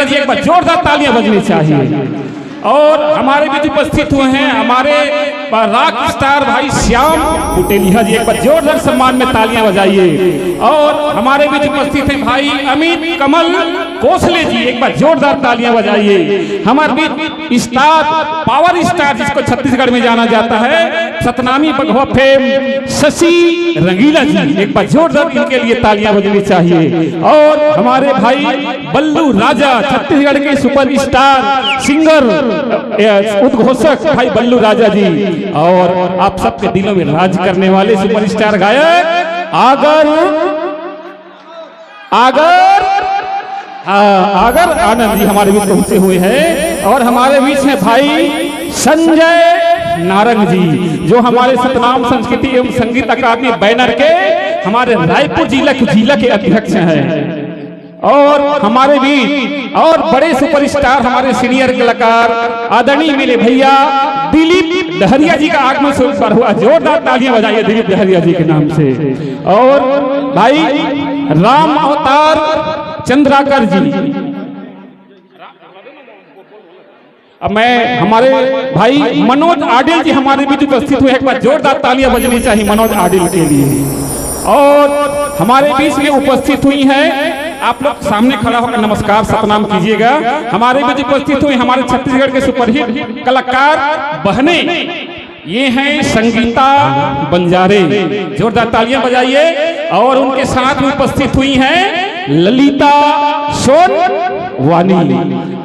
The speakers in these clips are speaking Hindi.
रंगीला जी, एक बार जोरदार तालियां बजनी चाहिए। और हमारे बीच उपस्थित हुए हैं हमारे रॉक स्टार भाई श्याम कुटेलिया जी, एक बार जोरदार सम्मान में तालियां बजाइए। और हमारे बीच उपस्थित हैं भाई अमित कमल कोसले जी, एक बार जोरदार तालियां बजाइए। हमारे बीच स्टार पावर स्टार जिसको छत्तीसगढ़ में जाना जाता है, सतनामी बघवा फेम शशि रंगीला जी, एक बार जोरदार इनके लिए तालियां बजनी चाहिए। और हमारे भाई बल्लू राजा, छत्तीसगढ़ के सुपर स्टार सिंगर उद्घोषक भाई बल्लू राजा जी, और आप सबके दिलों में राज करने वाले सुपरस्टार गायक आगर आनंद जी हमारे बीच पहुंचे हुए हैं। और हमारे बीच में भाई संजय नारंग जी, जो हमारे सतनाम संस्कृति एवं संगीत अकादमी बैनर के हमारे रायपुर जिला के अध्यक्ष हैं। और हमारे बीच और बड़े सुपरस्टार हमारे सीनियर कलाकार आदरणीय मेरे भैया दिलीप डहरिया जी का आगमन पर हुआ, जोरदार तालियां बजाइए दिलीप डहरिया जी के नाम से। और भाई राम अवतार चंद्राकर जी, अब मैं हमारे भाई मनोज आडिल जी हमारे बीच उपस्थित हुए, एक बार जोरदार तालियां बजनी चाहिए मनोज आडिल के लिए। और हमारे बीच में उपस्थित हुई हैं, आप लोग सामने खड़ा होकर नमस्कार सतनाम कीजिएगा। हमारे बीच उपस्थित हुई हमारे छत्तीसगढ़ के सुपरहिट कलाकार बहने, ये हैं संगीता बंजारे, जोरदार तालियां बजाइए। और उनके साथ में उपस्थित हुई हैं ललिता सोनवानी,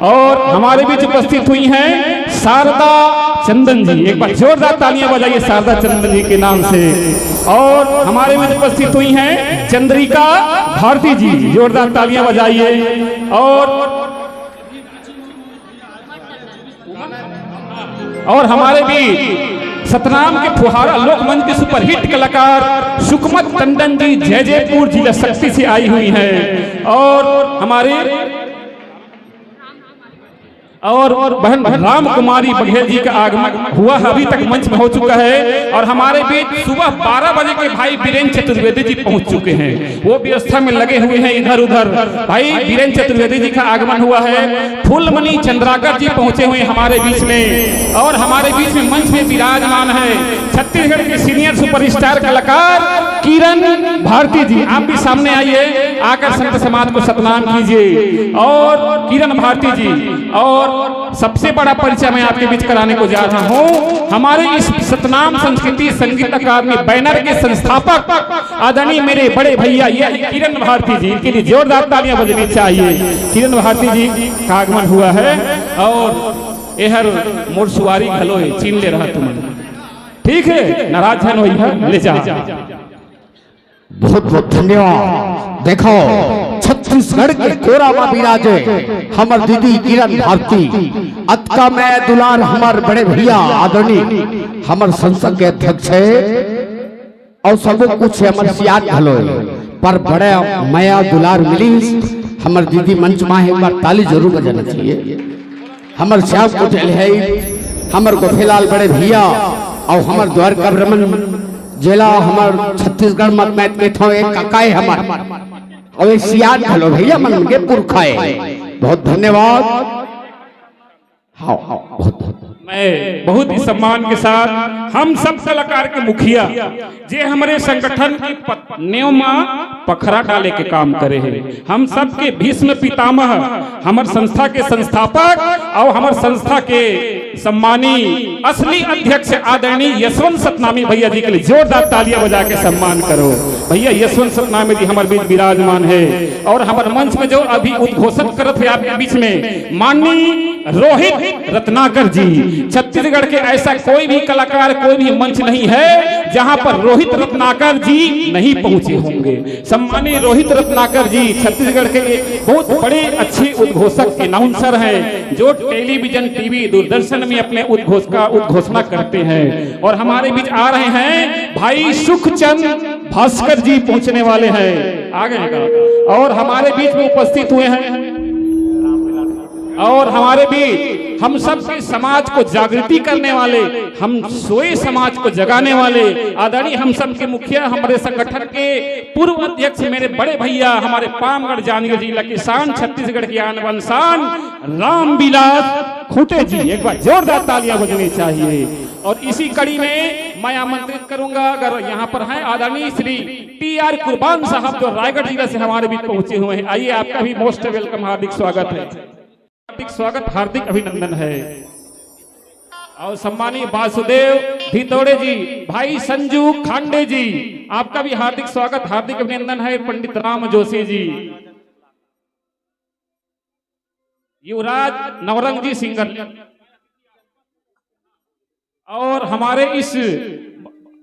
और हमारे बीच उपस्थित हुई हैं शारदा चंदन जी, एक बार जोरदार तालियां बजाइए शारदा चंदन जी के नाम से। और हमारे बीच उपस्थित हुई हैं चंद्रिका भारती जी, जोरदार तालियां बजाइए। और हमारे बीच सतनाम के फुहारा लोकमंच के सुपरहिट कलाकार सुकमत टंडन जी जयपुर जिला शक्ति से आई हुई हैं। और हमारे और बहन राम कुमारी बघेल जी का आगमन हुआ, अभी तक मंच में हो चुका है। और हमारे बीच सुबह 12 बजे के भाई बीरेन चतुर्वेदी जी पहुंच चुके हैं, वो व्यवस्था में लगे हुए हैं इधर उधर। भाई बीरेन चतुर्वेदी जी का आगमन हुआ है। फूलमणि चंद्राकर जी पहुंचे हुए हमारे बीच में। और हमारे बीच में मंच में विराजमान है छत्तीसगढ़ के सीनियर सुपरस्टार कलाकार किरण भारती जी, आप भी सामने आइए, आकर संत समाज को सतनाम कीजिए। और किरण भारती जी, और सबसे बड़ा परिचय मैं आपके बीच कराने को जा रहा हूं, हमारे इस सतनाम संस्कृति संगीत अकादमी बैनर के संस्थापक आदरणीय मेरे बड़े भैया ये किरण भारती जी, इनके लिए जोरदार तालियां बजनी चाहिए। किरण भारती जी का आगमन हुआ है। और एहर मोर सुवारी घलोए चीन ले रहा तुम, ठीक है, नाराज है वही है, ले जा। बहुत बहुत धन्यवाद। देखो छत्तीसगढ़ के कोरा में विराजे हमर दीदी किरण भारती, अतका में दुलार हमर बड़े भैया आदरणीय हमर संसद के अध्यक्ष है। और सब कुछ हमर सियाद भलो पर बड़े माया दुलार मिली हमर दीदी मंच में एक बार ताली जरूर बजाना चाहिए। हमर श्याम कुटेल है, हमर गोफेलाल बड़े भैया, और हमर द्वारका ब्रह्मन जिला हमर छत्तीसगढ़ मत मैत के थो एक काकाए हमर, और सियाद भलो भैया मन के पुरखाए। बहुत धन्यवाद। हाँ बहुत मैं बहुत ही सम्मान के साथ हम सब कलाकार के मुखिया जे हमारे संगठन की न्योमा पखरा डाले के काम करे हैं, हम सब के भीष्म पितामह, हमार संस्था के संस्थापक और हमार संस्था के सम्मानी असली अध्यक्ष आदरणीय यशवंत सतनामी भैया जी के लिए जोरदार तालियां बजा के सम्मान करो। भैया यशवंत सतनामी जी हमारे बीच विराजमान है। और हमारे मंच में जो अभी उद्घोषित करते हैं आपके बीच में माननीय रोहित रत्नाकर जी, छत्तीसगढ़ के ऐसा कोई भी कलाकार कोई भी मंच नहीं है जहां पर रोहित रत्नाकर जी नहीं पहुंचे होंगे। सम्मानीय रोहित रत्नाकर जी छत्तीसगढ़ के बहुत बड़े अच्छे उद्घोषक अनाउंसर हैं जो टेलीविजन टीवी दूरदर्शन में अपने उद्घोषणा करते हैं। और हमारे बीच आ रहे हैं भाई सुखचंद भास्कर जी पहुंचने वाले हैं, आगे का। और हमारे बीच में उपस्थित हुए हैं और हमारे भी हम सब के समाज को जागृति करने वाले, हम सोए समाज को जगाने वाले आदरणीय हम सब के मुखिया, हमारे संगठन के पूर्व अध्यक्ष, मेरे बड़े भैया, हमारे पामगढ़ जानियो जिला किसान, छत्तीसगढ़ की आन बान शान रामविलास खूंटे जी, एक बार जोरदार तालियां बजनी चाहिए। और इसी कड़ी में मैं आमंत्रित करूंगा, अगर यहाँ पर हैं आदरणीय श्री टी.आर. कुर्बान साहब, जो रायगढ़ जिला से हमारे बीच पहुंचे हुए हैं। आइए, आपका भी मोस्ट वेलकम, हार्दिक स्वागत है, हार्दिक स्वागत, हार्दिक अभिनंदन है। और सम्मानीय वासुदेव भितौड़े जी, भाई संजू खांडे जी, आपका भी हार्दिक स्वागत, हार्दिक अभिनंदन है। पंडित राम जोशी जी, युवराज नवरंग जी सिंगर, और हमारे इस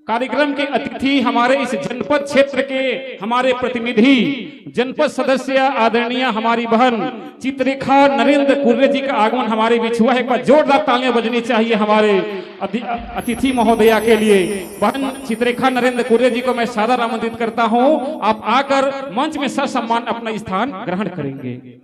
कार्यक्रम के अतिथि, हमारे इस जनपद क्षेत्र के हमारे प्रतिनिधि, जनपद सदस्य आदरणीय हमारी बहन चित्ररेखा नरेंद्र कुर्रे जी का आगमन हमारे बीच हुआ है। एक बार जोरदार तालियां बजनी चाहिए हमारे अतिथि महोदया के लिए। बहन चित्ररेखा नरेंद्र कुर्रे जी को मैं सादर आमंत्रित करता हूं, आप आकर मंच में ससम्मान अपना स्थान ग्रहण करेंगे।